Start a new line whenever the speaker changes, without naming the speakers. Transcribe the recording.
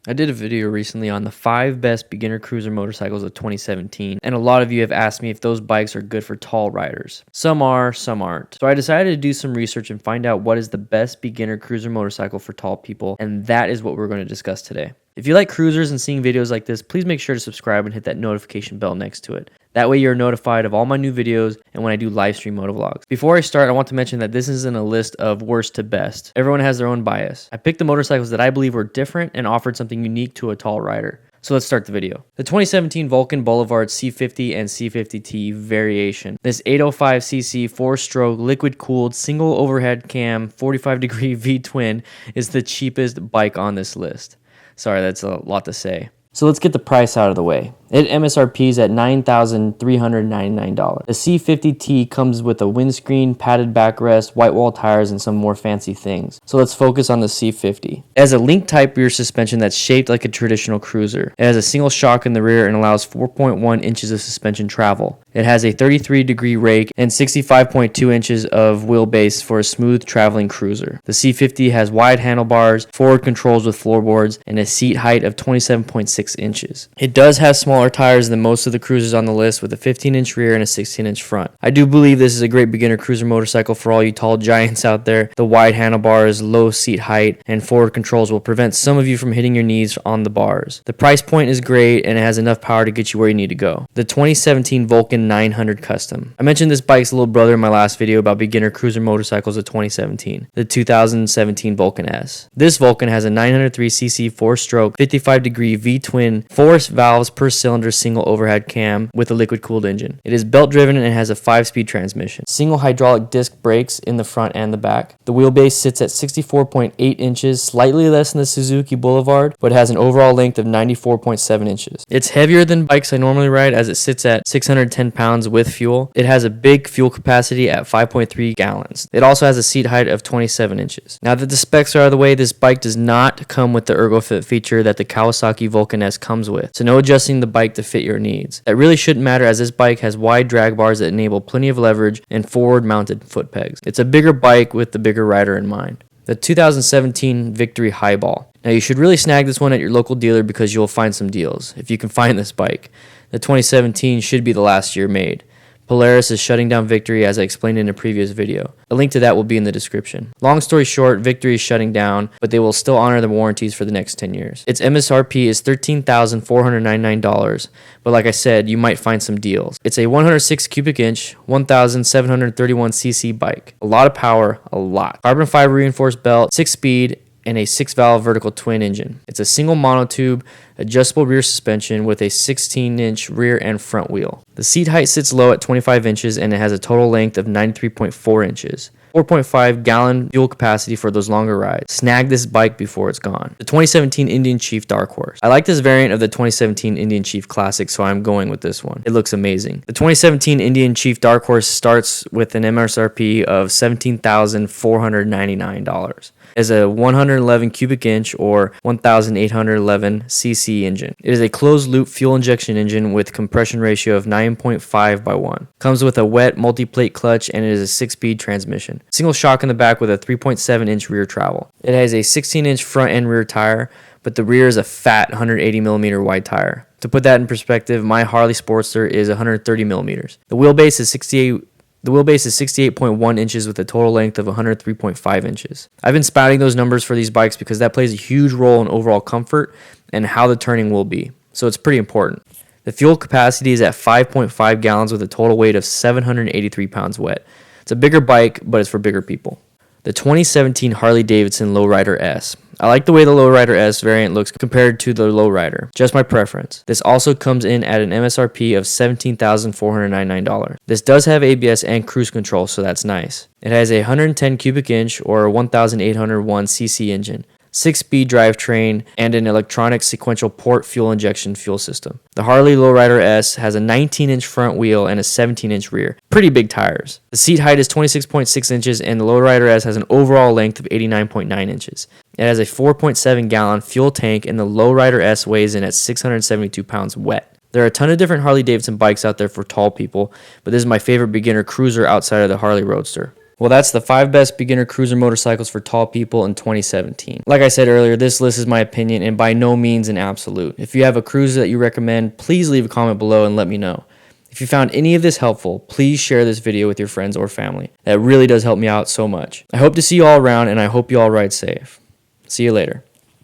I did a video recently on the 5 best beginner cruiser motorcycles of 2017, and a lot of you have asked me if those bikes are good for tall riders. Some are, some aren't. So I decided to do some research and find out what is the best beginner cruiser motorcycle for tall people, and that is what we're going to discuss today. If you like cruisers and seeing videos like this, please make sure to subscribe and hit that notification bell next to it. That way you're notified of all my new videos and when I do live stream motovlogs. Before I start, I want to mention that this isn't a list of worst to best. Everyone has their own bias. I picked the motorcycles that I believe were different and offered something unique to a tall rider. So let's start the video. The 2017 Vulcan Boulevard C50 and C50T variation. This 805cc 4-stroke liquid-cooled single overhead cam 45-degree V-twin is the cheapest bike on this list. Sorry, that's a lot to say. So let's get the price out of the way. It MSRP's at $9,399. The C50T comes with a windscreen, padded backrest, white wall tires, and some more fancy things. So let's focus on the C50. It has a link-type rear suspension that's shaped like a traditional cruiser. It has a single shock in the rear and allows 4.1 inches of suspension travel. It has a 33-degree rake and 65.2 inches of wheelbase for a smooth traveling cruiser. The C50 has wide handlebars, forward controls with floorboards, and a seat height of 27.6 inches. It does have smaller tires than most of the cruisers on the list, with a 15-inch rear and a 16-inch front. I do believe this is a great beginner cruiser motorcycle for all you tall giants out there. The wide handlebars, low seat height, and forward controls will prevent some of you from hitting your knees on the bars. The price point is great, and it has enough power to get you where you need to go. The 2017 Vulcan 900 Custom. I mentioned this bike's little brother in my last video about beginner cruiser motorcycles of 2017, the 2017 Vulcan S. This Vulcan has a 903cc 4-stroke 55-degree V-twin 4 valves per cylinder single overhead cam with a liquid cooled engine. It is belt driven and has a 5-speed transmission. Single hydraulic disc brakes in the front and the back. The wheelbase sits at 64.8 inches, slightly less than the Suzuki Boulevard, but has an overall length of 94.7 inches. It's heavier than bikes I normally ride as it sits at 610 pounds with fuel. It has a big fuel capacity at 5.3 gallons. It also has a seat height of 27 inches. Now that the specs are out of the way, this bike does not come with the ErgoFit feature that the Kawasaki Vulcan S comes with, so no adjusting the bike to fit your needs. That really shouldn't matter as this bike has wide drag bars that enable plenty of leverage and forward mounted foot pegs. It's a bigger bike with the bigger rider in mind. The 2017 Victory Highball. Now you should really snag this one at your local dealer because you'll find some deals if you can find this bike. The 2017 should be the last year made. Polaris is shutting down Victory as I explained in a previous video. A link to that will be in the description. Long story short, Victory is shutting down, but they will still honor the warranties for the next 10 years. Its MSRP is $13,499, but like I said, you might find some deals. It's a 106 cubic inch, 1,731cc bike. A lot of power, a lot. Carbon fiber reinforced belt, 6-speed, and a 6-valve vertical twin engine. It's a single monotube, adjustable rear suspension with a 16-inch rear and front wheel. The seat height sits low at 25 inches and it has a total length of 93.4 inches. 4.5 gallon fuel capacity for those longer rides. Snag this bike before it's gone. The 2017 Indian Chief Dark Horse. I like this variant of the 2017 Indian Chief Classic, so I'm going with this one. It looks amazing. The 2017 Indian Chief Dark Horse starts with an MSRP of $17,499. Is a 111 cubic inch or 1,811 cc engine. It is a closed-loop fuel injection engine with compression ratio of 9.5:1. Comes with a wet multi-plate clutch and it is a 6-speed transmission. Single shock in the back with a 3.7-inch rear travel. It has a 16-inch front and rear tire, but the rear is a fat 180mm wide tire. To put that in perspective, my Harley Sportster is 130mm. The wheelbase is 68.1 inches with a total length of 103.5 inches. I've been spouting those numbers for these bikes because that plays a huge role in overall comfort and how the turning will be, so it's pretty important. The fuel capacity is at 5.5 gallons with a total weight of 783 pounds wet. It's a bigger bike, but it's for bigger people. The 2017 Harley Davidson Lowrider S. I like the way the Lowrider S variant looks compared to the Lowrider. Just my preference. This also comes in at an MSRP of $17,499. This does have ABS and cruise control, so that's nice. It has a 110 cubic inch or 1,801 cc engine. 6-speed drivetrain, and an electronic sequential port fuel injection fuel system. The Harley Lowrider S has a 19-inch front wheel and a 17-inch rear. Pretty big tires. The seat height is 26.6 inches and the Lowrider S has an overall length of 89.9 inches. It has a 4.7 gallon fuel tank and the Lowrider S weighs in at 672 pounds wet. There are a ton of different Harley Davidson bikes out there for tall people, but this is my favorite beginner cruiser outside of the Harley Roadster. Well, that's the 5 best beginner cruiser motorcycles for tall people in 2017. Like I said earlier, this list is my opinion and by no means an absolute. If you have a cruiser that you recommend, please leave a comment below and let me know. If you found any of this helpful, please share this video with your friends or family. That really does help me out so much. I hope to see you all around and I hope you all ride safe. See you later.